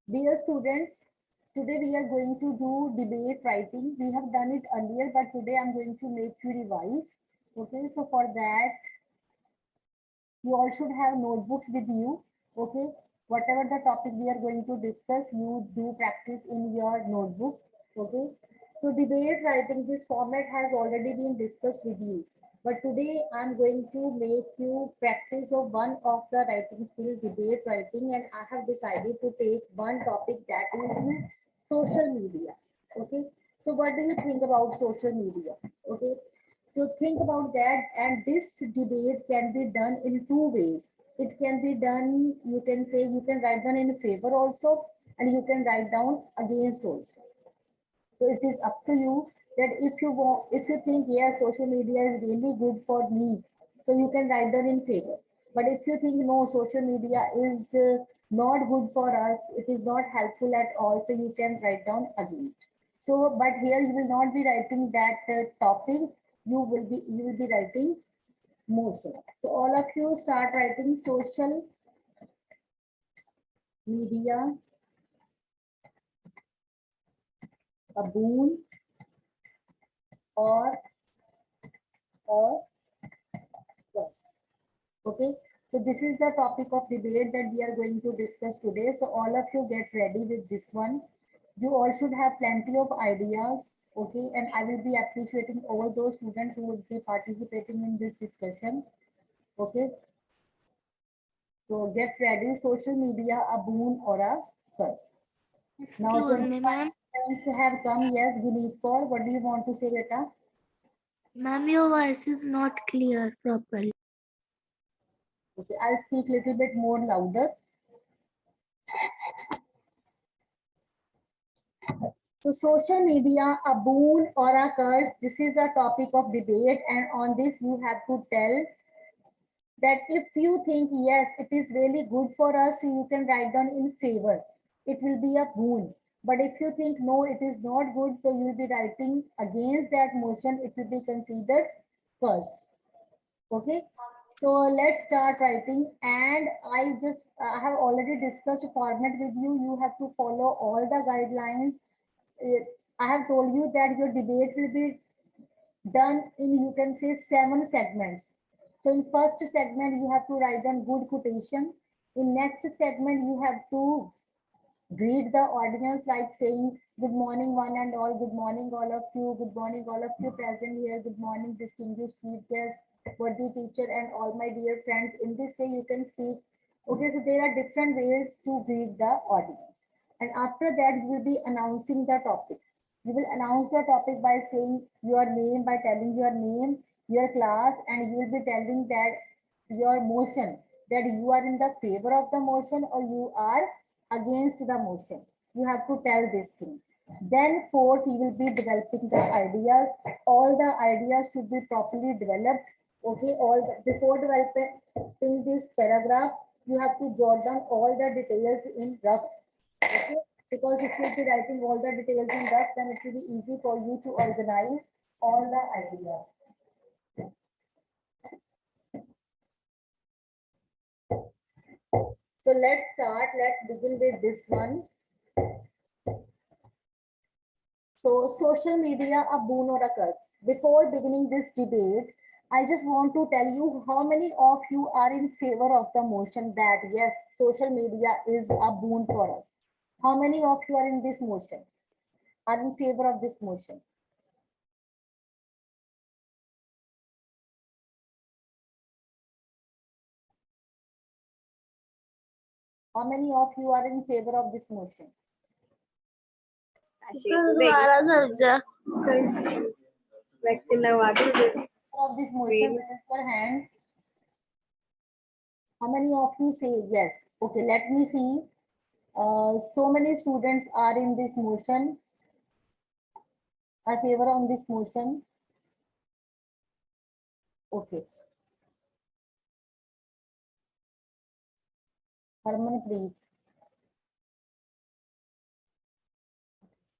Dear students, today we are going to do debate writing. We have done it earlier, but today I'm going to make you revise. Okay, so for that, you all should have notebooks with you. Okay, whatever the topic we are going to discuss, you do practice in your notebook. Okay, so debate writing, this format has already been discussed with you. But today I'm going to make you practice of one of the writing skill, debate writing, and I have decided to take one topic that is social media. Okay, so what do you think about social media? Okay, so think about that, and this debate can be done in two ways. It can be done, you can say, you can write down in favor also, and you can write down against also. So it is up to you that if you want, if you think, yes, social media is really good for me, so you can write down in favor. But if you think, no, social media is not good for us, it is not helpful at all, so you can write down against. So, but here you will not be writing that topic. You will be writing motion. So all of you start writing social media, a boon or or curse. Okay, so this is the topic of debate that we are going to discuss today. So all of you get ready with this one. You all should have plenty of ideas. Okay, and I will be appreciating all those students who will be participating in this discussion. Okay, so get ready. Social media, a boon or a curse. Now Excuse 20 me, ma'am. participants have come. Yes, Guneet, what do you want to say, beta? Ma'am, your voice is not clear properly. Okay, I'll speak a little bit more louder. So social media, a boon or a curse, this is a topic of debate, and on this you have to tell that if you think, yes, it is really good for us, you can write down in favor. It will be a boon. But if you think, no, it is not good, so you will be writing against that motion, it will be considered curse. Okay, so let's start writing, and I have already discussed format with you. You have to follow all the guidelines. Eh, I have told you that your debate will be done in, you can say, 7 segments. So in first segment you have to write down good quotation. In next segment you have to greet the audience, like saying good morning one and all, good morning all of you, good morning all of you present here, good morning distinguished chief guest, worthy teacher, and all my dear friends. In this way you can speak. Okay, so there are different ways to greet the audience, and after that you will be announcing the topic. You will announce the topic by saying your name, by telling your name, your class, and you will be telling that your motion, that you are in the favor of the motion or you are against the motion. You have to tell this thing. Then fourth, you will be developing the ideas. All the ideas should be properly developed. Okay, before developing this paragraph, you have to jot down all the details in rough. Okay, because if you be writing all the details in rough, then it will be easy for you to organize all the ideas. So let's start. Let's begin with this one. So social media, a boon or a curse? Before beginning this debate, I just want to tell you how many of you are in favor of the motion that yes, social media is a boon for us. How many of you are in this motion? Are in favor of this motion? How many of you are in favor of this motion? Of this motion, raise your hands. How many of you say yes? Okay, let me see. So many students are in this motion, are favor on this motion. Okay. Harman, please.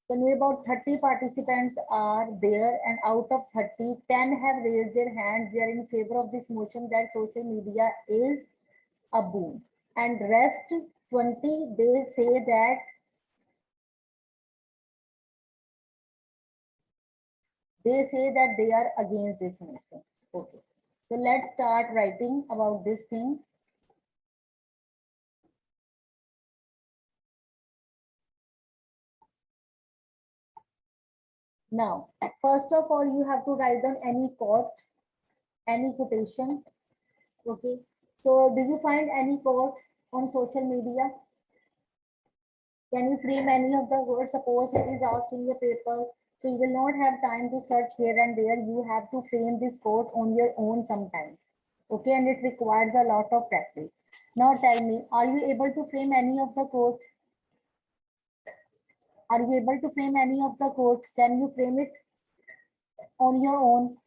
So near about 30 participants are there, and out of 30, 10 have raised their hands. They are in favor of this motion that social media is a boon. And rest 20, they say that They say that they are against this motion. Okay. So let's start writing about this thing. Now, first of all, you have to write down any quote, any quotation. Okay. So do you find any quote on social media? Can you frame any of the words? Suppose it is asked in your paper, so you will not have time to search here and there. You have to frame this quote on your own sometimes. Okay, and it requires a lot of practice. Now tell me, are you able to frame any of the quote? Are you able to frame any of the quotes? Can you frame it on your own?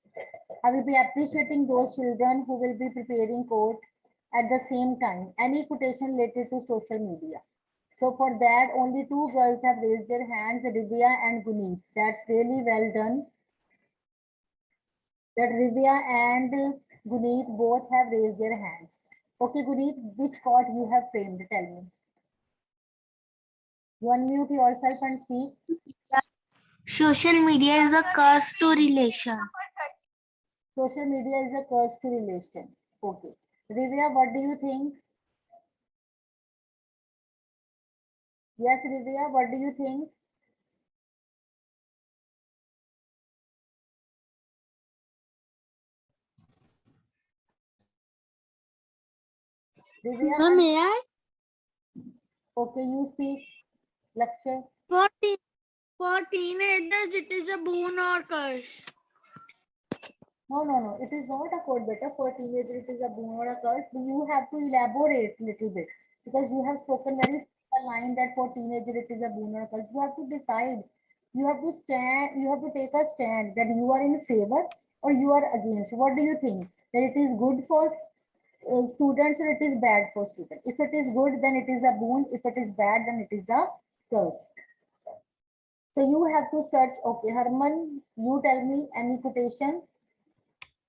I will be appreciating those children who will be preparing quote at the same time. Any quotation related to social media. So for that, only two girls have raised their hands, Rivia and Guneet. That's really well done. That Rivia and Guneet both have raised their hands. Okay, Guneet, which quote you have framed? Tell me. You unmute yourself and speak. Social media is a curse to relations. Social media is a curse to relation. Okay. Rivia, what do you think? Yes, Rivia, what do you think? Rivia, May I? okay, you speak. Lakshay. For teenagers, it is a boon or curse. No. It is not a code better for teenager. It is a boon or a curse. You have to elaborate a little bit because you have spoken very simple line that for teenager it is a boon or a curse. You have to decide. You have to stand. You have to take a stand that you are in favor or you are against. What do you think? That it is good for students or it is bad for students? If it is good, then it is a boon. If it is bad, then it is a curse. So you have to search. Okay, Harman, you tell me any quotation.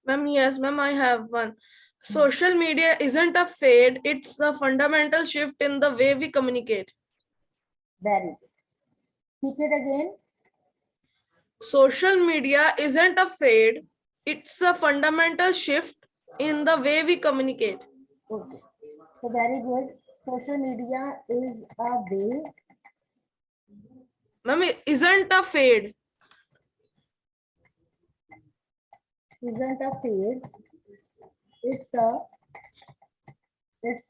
Ma'am, yes, ma'am, I have one. Social media isn't a fad, it's the fundamental shift in the way we communicate. Very good. Speak it again. Social media isn't a fad, it's a fundamental shift in the way we communicate. Okay. So very good. Social media is a way, Ma'am, it isn't a fad. isn't a fad. It's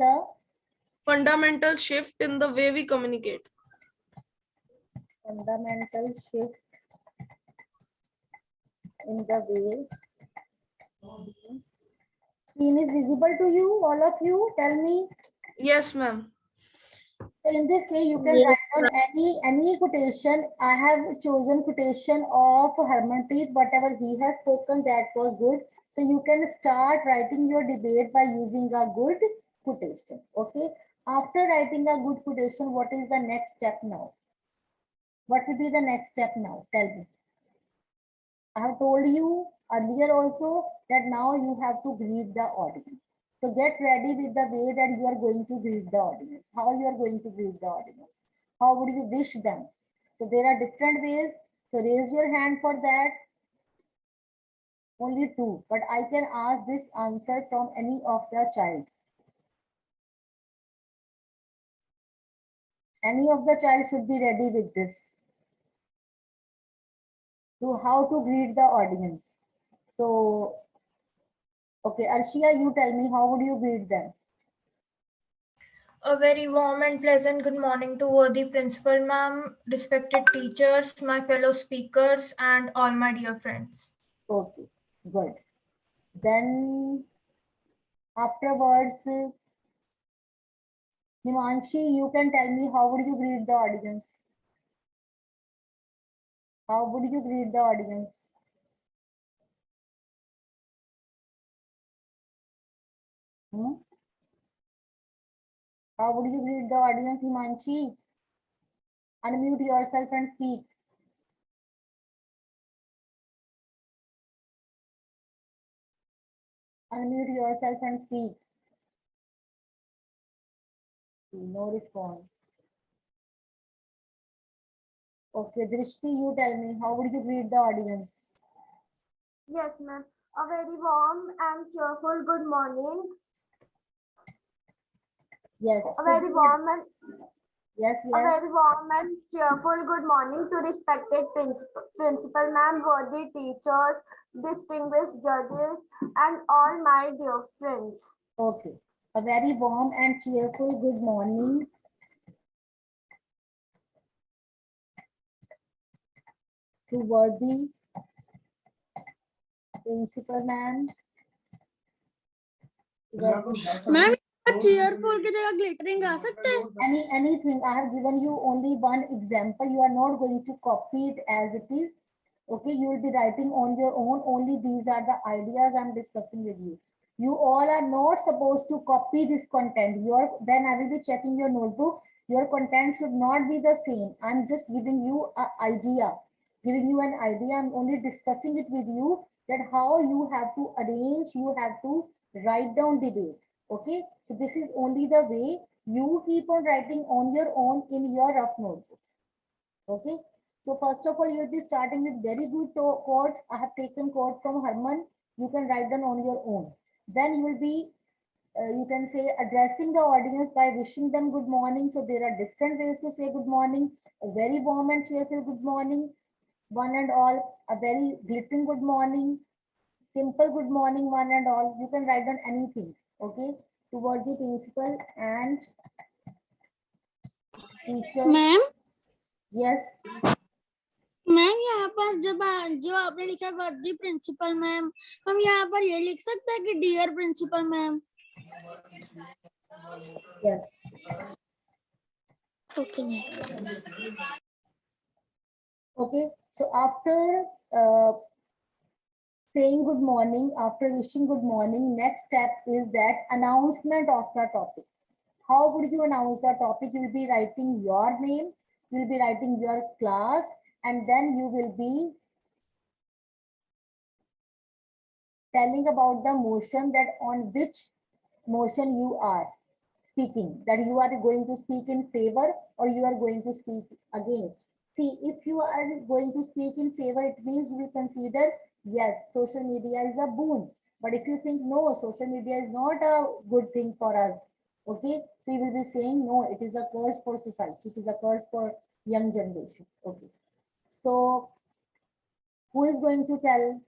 a Fundamental shift in the way we communicate. fundamental shift in the way. Screen is visible to you, all of you. Tell me. Yes, ma'am. So in this way, you can write down any quotation. I have chosen quotation of Harmanpreet. Whatever he has spoken, that was good. So you can start writing your debate by using a good quotation. Okay. After writing a good quotation, what is the next step now? What will be the next step now? Tell me. I have told you earlier also that now you have to greet the audience. So get ready with the way that you are going to greet the audience. How you are going to greet the audience? How would you wish them? So there are different ways. So raise your hand for that. Only two, but I can ask this answer from any of the child. Any of the child should be ready with this. To how to greet the audience. So, okay, Arshia, you tell me how would you greet them? A very warm and pleasant good morning to worthy principal ma'am, respected teachers, my fellow speakers, and all my dear friends. Okay, good. Then afterwards, Himanshi, you can tell me how would you greet the audience? How would you greet the audience? Hmm? How would you greet the audience, Himanshi? Unmute yourself and speak. Unmute yourself and speak. No response. Okay, Drishti, you tell me, how would you greet the audience? Yes, ma'am. A very warm and cheerful good morning. Yes. A very warm and Yes, A yes. very warm and cheerful good morning to respected principal ma'am, worthy teachers, distinguished judges, and all my dear friends. Okay. A very warm and cheerful good morning to worthy principal ma'am. Ma'am cheerful की जगह glittering आ सकते हैं? Anything. I have given you only one example. You are not going to copy it as it is. Okay, you will be writing on your own. Only these are the ideas I'm discussing with you. You all are not supposed to copy this content. Then I will be checking your notebook. Your content should not be the same. I'm just giving you an idea. Giving you an idea. I'm only discussing it with you that how you have to arrange, you have to write down the date. Okay, so this is only the way you keep on writing on your own in your rough notebooks. Okay, so first of all, you'll be starting with very good quote. I have taken quote from Herman. You can write them on your own. Then you will be, you can say, addressing the audience by wishing them good morning. So there are different ways to say good morning. A very warm and cheerful good morning, one and all. A very glittering good morning, simple good morning, one and all. You can write down anything. Okay, towards the principal and teacher. Ma'am Yes. Ma'am यहाँ पर जो आपने लिखा है वर्दी principal ma'am, हम यहाँ पर ये लिख सकते हैं कि dear principal ma'am? Yes. Okay ma'am. Okay. So after saying good morning, after wishing good morning, next step is that announcement of the topic. How would you announce the topic? You will be writing your name, you will be writing your class, and then you will be telling about the motion that on which motion you are speaking, that you are going to speak in favor or you are going to speak against. See, if you are going to speak in favor, it means you will consider, yes, social media is a boon. But if you think, no, social media is not a good thing for us, okay, so you will be saying, no, it is a curse for society, it is a curse for young generation. Okay, so who is going to tell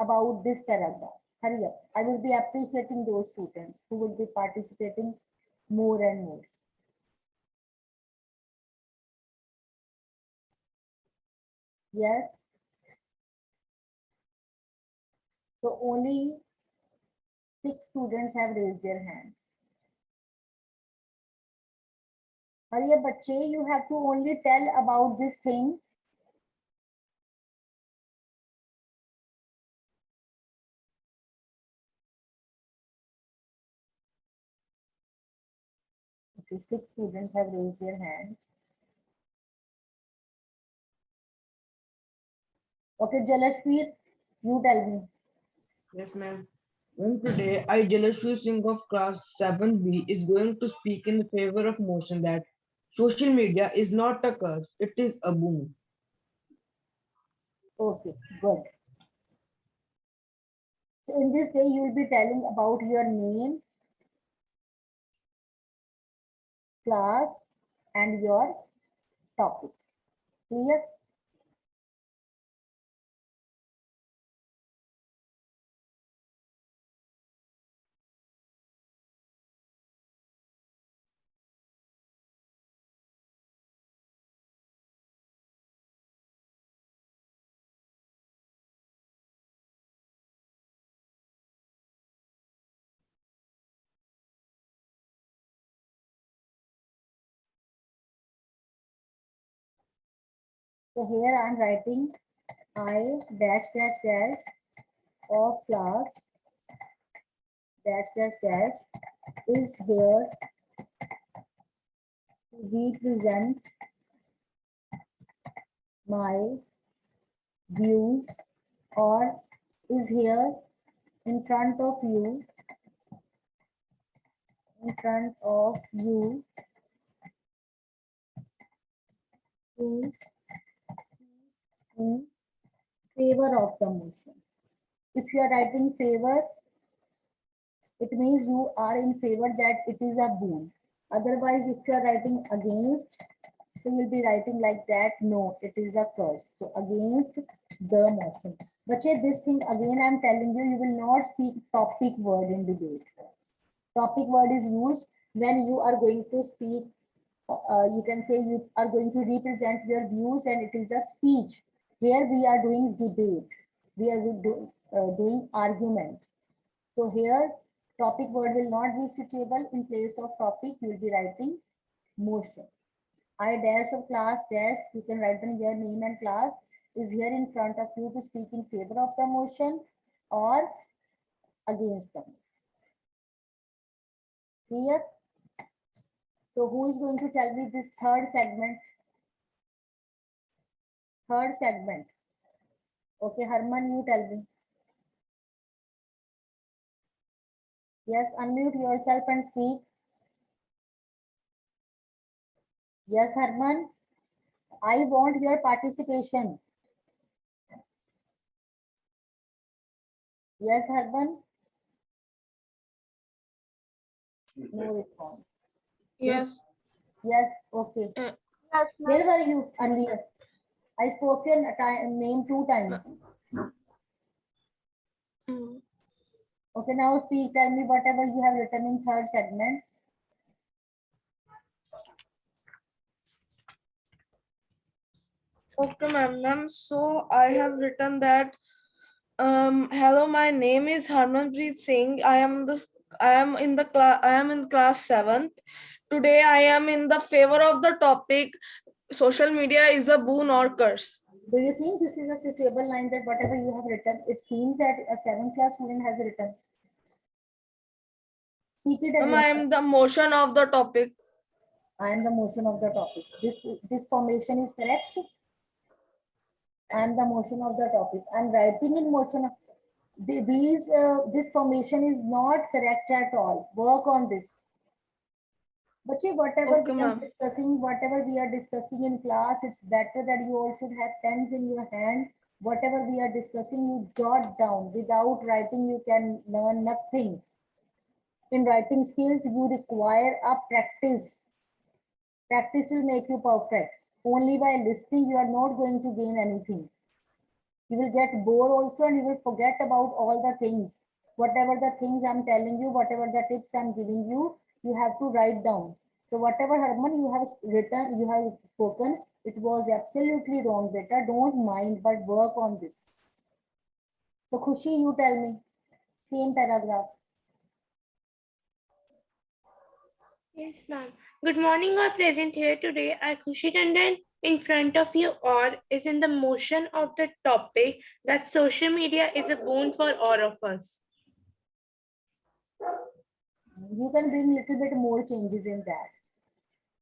about this paragraph? Hurry up. I will be appreciating those students who will be participating more and more. Yes. So only 6 students have raised their hands. Hurry up, bache, you have to only tell about this thing. Okay, 6 students have raised their hands. Okay, Jalashveer, you tell me. Yes, ma'am. Ma'am, today I, Jalashwi Singh of class 7B, is going to speak in favor of motion that social media is not a curse, it is a boon. Okay, good. So in this way, you will be telling about your name, class, and your topic. Clear? So here I am writing I dash dash dash of class dash dash dash is here to represent my views or is here in front of you to in favor of the motion. If you are writing favor, it means you are in favor that it is a boon. Otherwise, if you are writing against, so you'll be writing like that, no, it is a curse. So against the motion. But this thing again, I'm telling you, you will not speak topic word in debate. Topic word is used when you are going to speak, you can say you are going to represent your views and it is a speech. Here we are doing debate. We are doing argument. So here topic word will not be suitable. In place of topic, you will be writing motion. I dash of class dash, you can write down your name and class is here in front of you to speak in favor of the motion or against them. Clear? So who is going to tell me this third segment? Third segment. Okay, Harman, you tell me. Yes, unmute yourself and speak. Yes, Harman, I want your participation. Yes, Harman. No response. Yes. Yes, okay. Uh, Yes, Where ma'am. were you earlier? I spoke your name 2 times. mm. Okay, now speak. Tell me whatever you have written in third segment. Okay, ma'am. So I have written that. Hello, my name is Harmanpreet Singh. I am in the class. I am in class 7th. Today, I am in the favor of the topic. Social media is a boon or curse. Do you think this is a suitable line that whatever you have written, it seems that a 7th class student has written? Speak it Ma'am, I again. am the motion of the topic. I am the motion of the topic. This formation is correct. I am the motion of the topic. I am writing in motion. This formation is not correct at all. Work on this. But Okay, ma'am. whatever we are discussing in class, it's better that you all should have pens in your hand. Whatever we are discussing, you jot down. Without writing, you can learn nothing. In writing skills, you require a practice. Practice will make you perfect. Only by listening, you are not going to gain anything. You will get bored also and you will forget about all the things. Whatever the things I'm telling you, whatever the tips I'm giving you, you have to write down. So whatever Harman you have written, you have spoken, it was absolutely wrong, beta. Don't mind, but work on this. So Khushi, you tell me, same paragraph. Yes, ma'am. Good morning, all present here today. I, Khushi Tandon, in front of you all, is in the motion of the topic that social media is a boon for all of us. You can bring little bit more changes in that.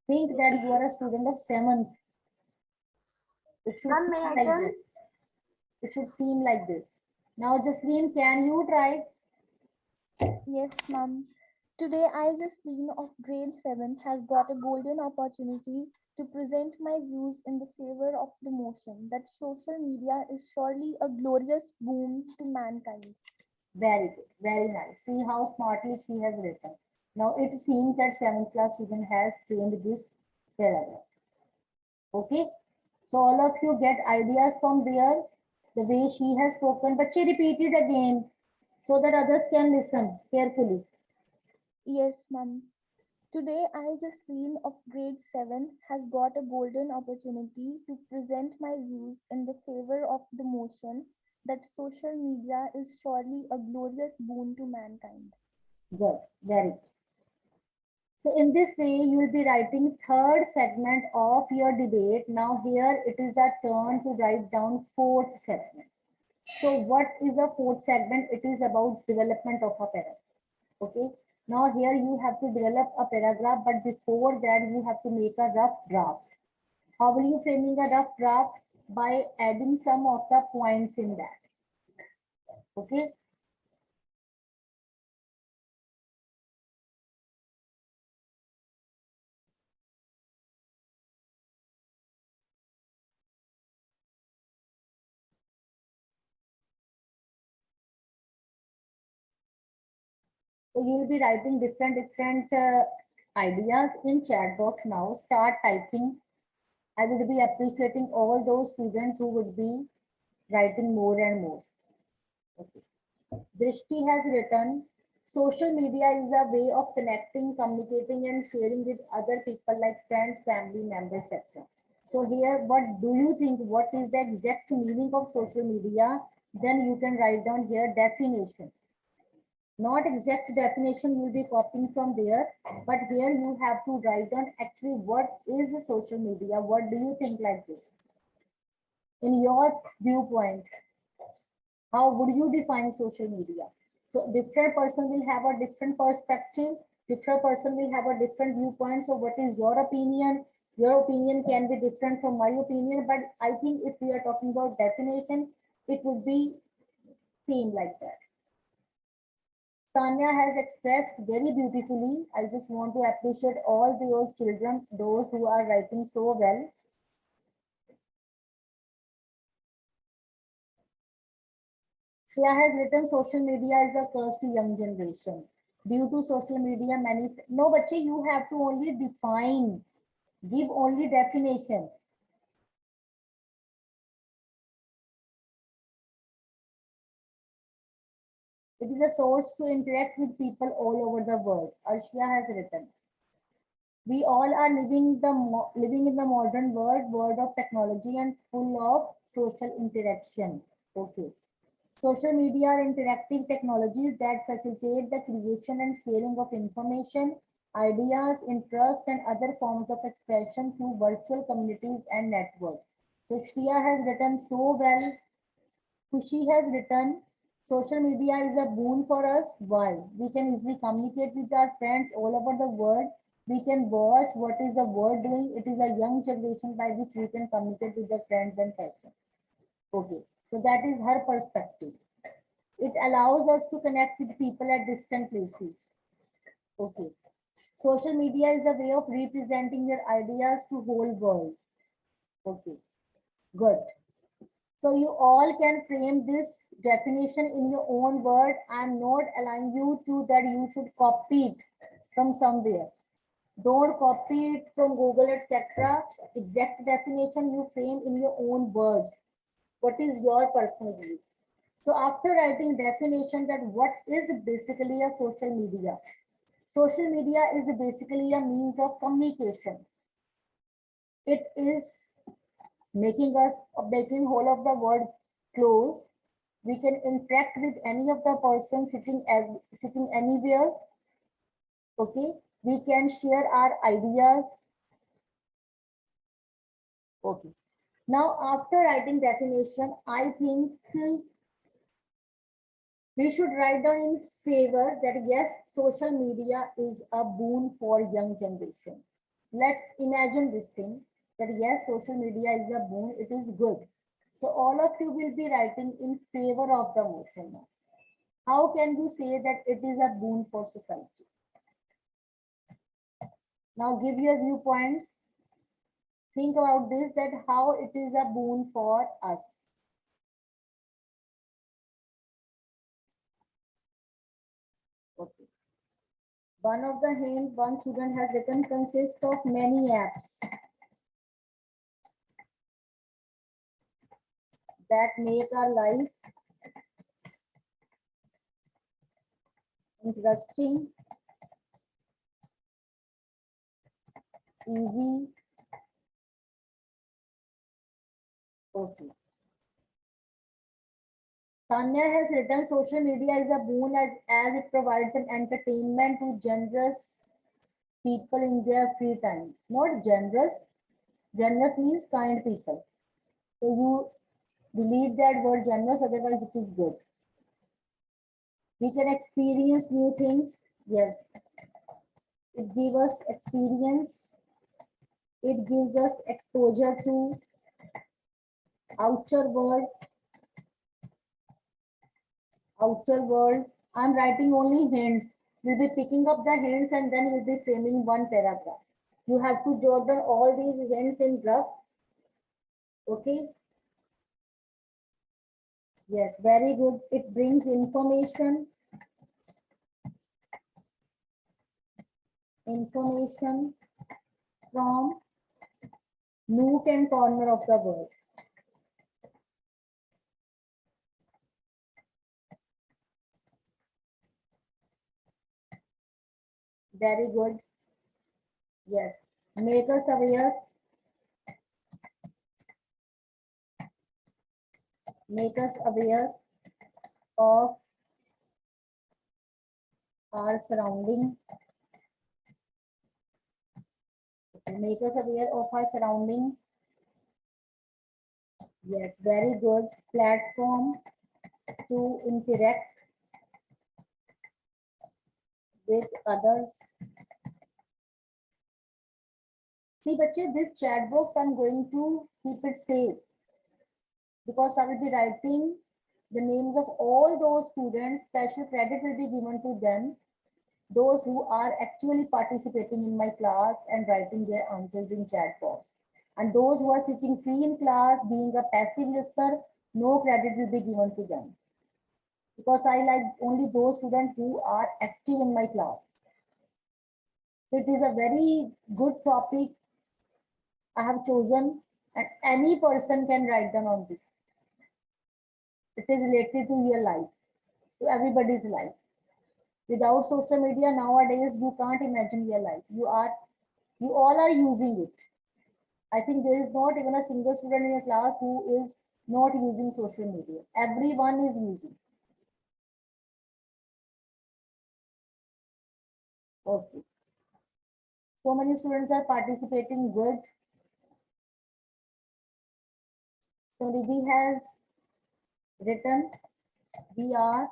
Think that you are a student of 7th. It should Ma'am, may seem I like tell? this. It should seem like this. Now, Jasleen, can you try? Yes, ma'am. Today, I, Justine of grade 7, has got a golden opportunity to present my views in the favor of the motion that social media is surely a glorious boon to mankind. Very good, very nice. See how smartly she has written. Now it seems that 7th class student has framed this paragraph. Okay, so all of you get ideas from there, the way she has spoken, but she repeated again so that others can listen carefully. Yes, ma'am. Today, I, Justine of grade 7, has got a golden opportunity to present my views in the favor of the motion that social media is surely a glorious boon to mankind. Good, very good. So in this way, you will be writing third segment of your debate. Now here it is a turn to write down fourth segment. So what is a fourth segment? It is about development of a paragraph. Okay. Now here you have to develop a paragraph, but before that you have to make a rough draft. How will you framing a rough draft? By adding some of the points in that. Okay. So you will be writing different ideas in chat box now. Start typing. I would be appreciating all those students who would be writing more and more. Okay. Drishti has written, social media is a way of connecting, communicating, and sharing with other people like friends, family members, etc. So here, what do you think? What is the exact meaning of social media? Then you can write down here definition. Not exact definition you'll be copying from there, but here you have to write down actually what is social media. What do you think like this? In your viewpoint, how would you define social media? So different person will have a different perspective, different person will have a different viewpoint. So what is your opinion? Your opinion can be different from my opinion, but I think if we are talking about definition, it would be same like that. Tanya has expressed very beautifully. I just want to appreciate all those children, those who are writing so well. Shreya has written social media is a curse to young generation. Due to social media, many no, bache, you have to only define, give only definition. It is a source to interact with people all over the world. Arshia has written. We all are living in the modern world of technology and full of social interaction. Okay. Social media are interactive technologies that facilitate the creation and sharing of information, ideas, interests, and other forms of expression through virtual communities and networks. So Shriya has written so well. Kushi has written, social media is a boon for us. Why? We can easily communicate with our friends all over the world. We can watch what is the world doing. It is a young generation by which we can communicate with the friends and passion. Okay, so that is her perspective. It allows us to connect with people at distant places. Okay. Social media is a way of representing your ideas to whole world. Okay. Good. So you all can frame this definition in your own word. I'm not allowing you to that you should copy it from somewhere. Don't copy it from Google, etc. Exact definition you frame in your own words. What is your personal views? So after writing definition that what is basically a social media? Social media is basically a means of communication. It is making whole of the world close. We can interact with any of the person sitting anywhere. Okay, we can share our ideas. Okay. Now after writing definition, I think we should write down in favor that yes, social media is a boon for young generation. Let's imagine this thing that yes, social media is a boon, it is good. So all of you will be writing in favor of the motion now. How can you say that it is a boon for society? Now give your viewpoints. Think about this, that how it is a boon for us. Okay. One student has written consists of many apps that make our life interesting, easy. Okay. Tanya has written social media is a boon as it provides an entertainment to generous people in their free time. Not generous. Generous means kind people. So you delete that word generous, otherwise it is good. We can experience new things. Yes. It gives us experience. It gives us exposure to outer world. Outer world. I'm writing only hints. We'll be picking up the hints and then we'll be framing one paragraph. You have to jot down all these hints in rough. Okay. Yes, very good. It brings information. information from nook and corner of the world. Very good. Yes. Make us aware. Make us aware of our surrounding. Make us aware of our surrounding. Yes, very good. Platform to interact with others. See, bache, this chat box I'm going to keep it safe because I will be writing the names of all those students. Special credit will be given to them, those who are actually participating in my class and writing their answers in chat box. And those who are sitting free in class, being a passive listener, no credit will be given to them. Because I like only those students who are active in my class. So it is a very good topic I have chosen, and any person can write down on this. It is related to your life, to everybody's life. Without social media nowadays, you can't imagine your life. You all are using it. I think there is not even a single student in your class who is not using social media. Everyone is using. Okay. So many students are participating. Good. So Riddhi has written, we are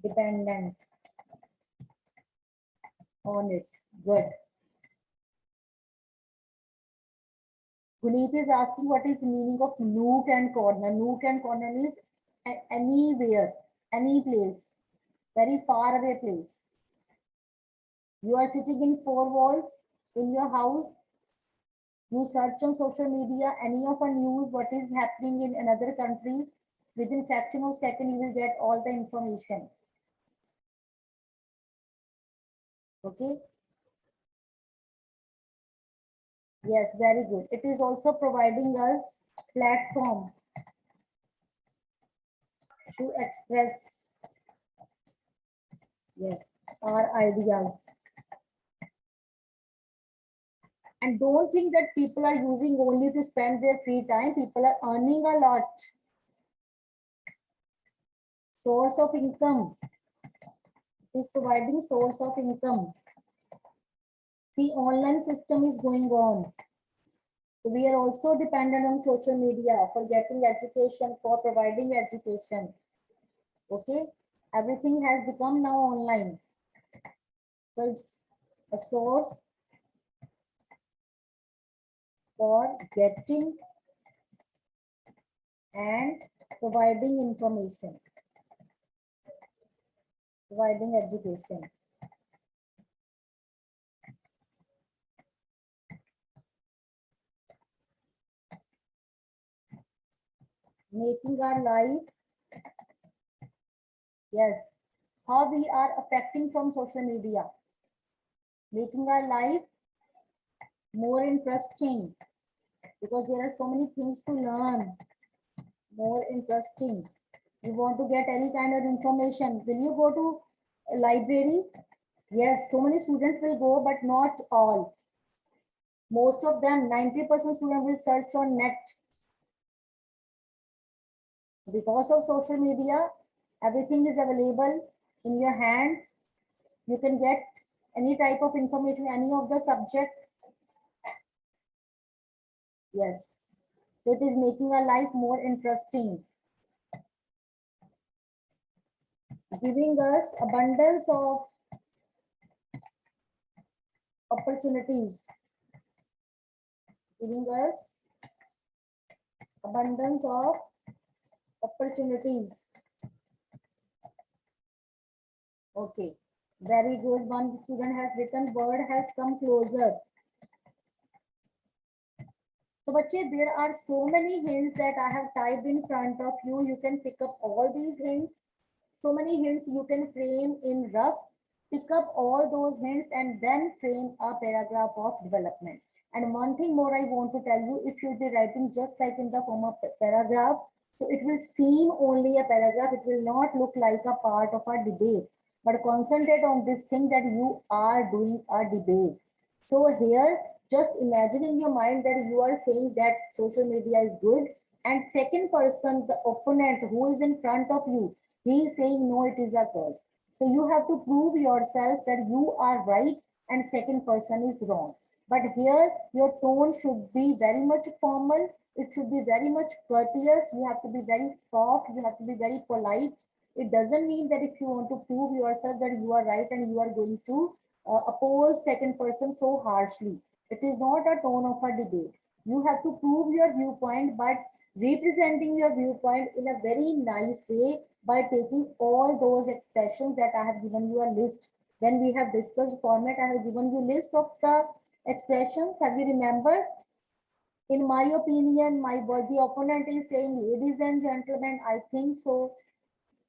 dependent on it. Good. Guneet is asking what is the meaning of nook and corner. Nook and corner means anywhere, any place, very far away place. You are sitting in four walls in your house. You search on social media, any of a news, what is happening in another countries. Within fraction of second, you will get all the information. Okay. Yes, very good. It is also providing us platform to express, yes, our ideas. And don't think that people are using only to spend their free time. People are earning a lot. Source of income. It is providing source of income. See, online system is going on. So we are also dependent on social media for getting education, for providing education. Okay, everything has become now online. So it's a source for getting and providing information, providing education. Making our life, yes, how we are affecting from social media, making our life more interesting because there are so many things to learn, more interesting. You want to get any kind of information, will you go to a library? Yes, so many students will go, but not all. Most of them, 90% students will search on net. Because of social media, everything is available in your hand. You can get any type of information, any of the subject. Yes. So it is making our life more interesting. Giving us abundance of opportunities. Giving us abundance of opportunities. Okay. Very good. One student has written, word has come closer. So, bache, there are so many hints that I have typed in front of you. You can pick up all these hints. So many hints you can frame in rough pick up all those hints and then frame a paragraph of development. And one thing more I want to tell you, if you'll be writing just like in the form of paragraph, so it will seem only a paragraph, it will not look like a part of a debate. But concentrate on this thing that you are doing a debate. So here, just imagine in your mind that you are saying that social media is good, and second person, the opponent who is in front of you, he is saying no, it is a curse. So you have to prove yourself that you are right and second person is wrong. But here, your tone should be very much formal. It should be very much courteous. You have to be very soft. You have to be very polite. It doesn't mean that if you want to prove yourself that you are right and you are going to oppose second person so harshly. It is not a tone of a debate. You have to prove your viewpoint, but representing your viewpoint in a very nice way by taking all those expressions that I have given you a list. When we have discussed format, I have given you list of the expressions. Have you remembered? In my opinion, my worthy opponent is saying, ladies and gentlemen, I think so.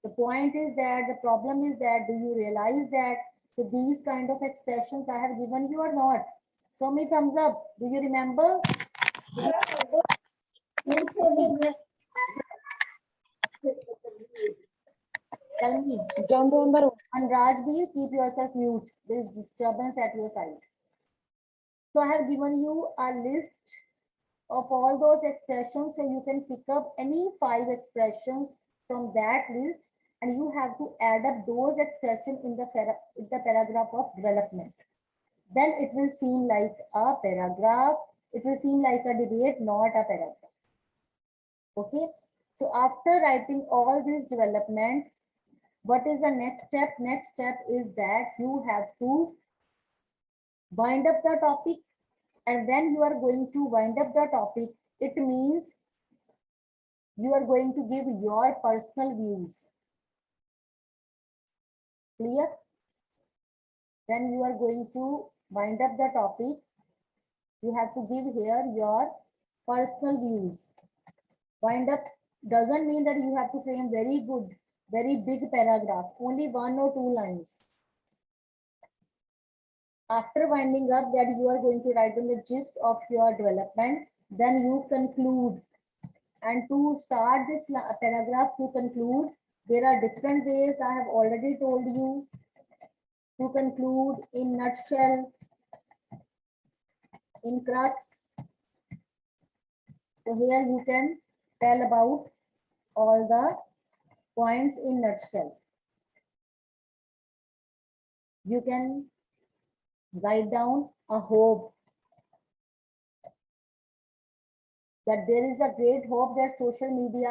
The point is that the problem is that do you realize that so these kind of expressions I have given you or not? Show me thumbs up. Do you remember? Tell me. And Rajbir, keep yourself mute. There is disturbance at your side. So I have given you a list of all those expressions, so you can pick up any 5 expressions from that list, and you have to add up those expressions in the paragraph of development. Then it will seem like a paragraph. It will seem like a debate, not a paragraph. Okay. So after writing all this development, what is the next step? Next step is that you have to wind up the topic. And when you are going to wind up the topic, it means you are going to give your personal views. Clear? When you are going to wind up the topic, you have to give here your personal views. Wind up doesn't mean that you have to frame very good, very big paragraph, only 1 or 2 lines. After winding up that you are going to write in the gist of your development, then you conclude. And to start this paragraph to conclude, there are different ways I have already told you. To conclude in nutshell, in crux. So here you can tell about all the points in nutshell. You can write down a hope that there is a great hope that social media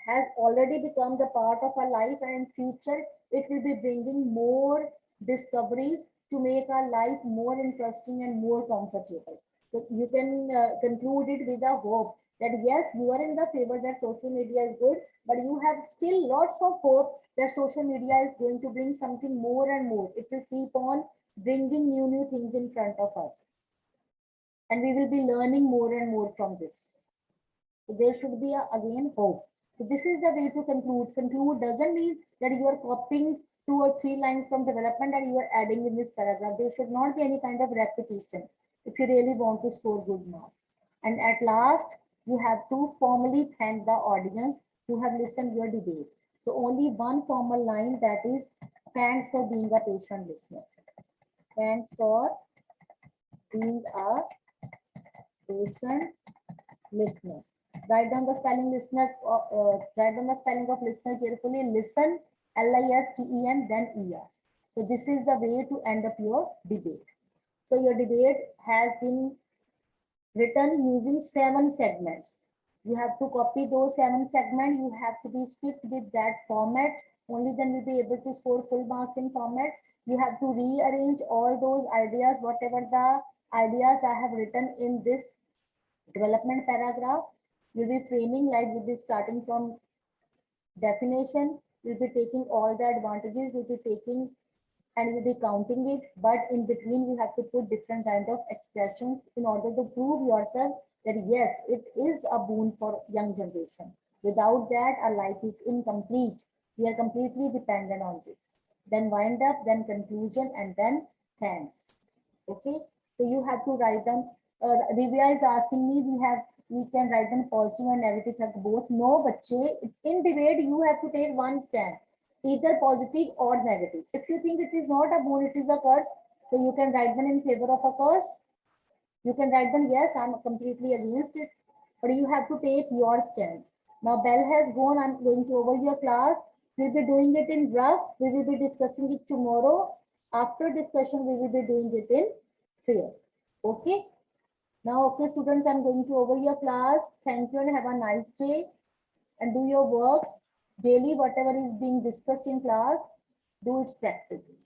has already become the part of our life, and in future it will be bringing more discoveries to make our life more interesting and more comfortable. So you can conclude it with a hope that yes, you are in the favor that social media is good, but you have still lots of hope that social media is going to bring something more and more. It will keep on bringing new things in front of us, and we will be learning more and more from this. So there should be again hope. So this is the way to conclude. Conclude doesn't mean that you are copying 2 or 3 lines from development and you are adding in this paragraph. There should not be any kind of repetition if you really want to score good marks. And at last, you have to formally thank the audience who have listened your debate. So only one formal line, that is, thanks for being a patient listener. Thanks for being a patient listener. Write down the spelling listener. Write down the spelling of listener carefully. Listen, L-I-S-T-E-N, then E-R. So this is the way to end up your debate. So your debate has been written using 7 segments. You have to copy those 7 segments. You have to be strict with that format. Only then you'll be able to score full marks in format. You have to rearrange all those ideas, whatever the ideas I have written in this development paragraph. You'll be framing like you'll be starting from definition. You'll be taking all the advantages. You'll be taking and you'll be counting it, but in between you have to put different kind of expressions in order to prove yourself that yes, it is a boon for young generation. Without that, our life is incomplete. We are completely dependent on this. then wind up, then conclusion, and then thanks. Okay, so you have to write them. Divya is asking me, we can write them positive and negative like both. No, bache, in debate you have to take one stand, either positive or negative. If you think it is not a boon, it is a curse, so you can write them in favor of a curse. You can write them, yes, I'm completely against it, but you have to take your stand. Now bell has gone, I'm going to over your class. We'll be doing it in rough. We will be discussing it tomorrow. After discussion, we will be doing it in fair. Okay. Now, okay, students, I'm going to over your class. Thank you and have a nice day. And do your work daily, whatever is being discussed in class, do its practice.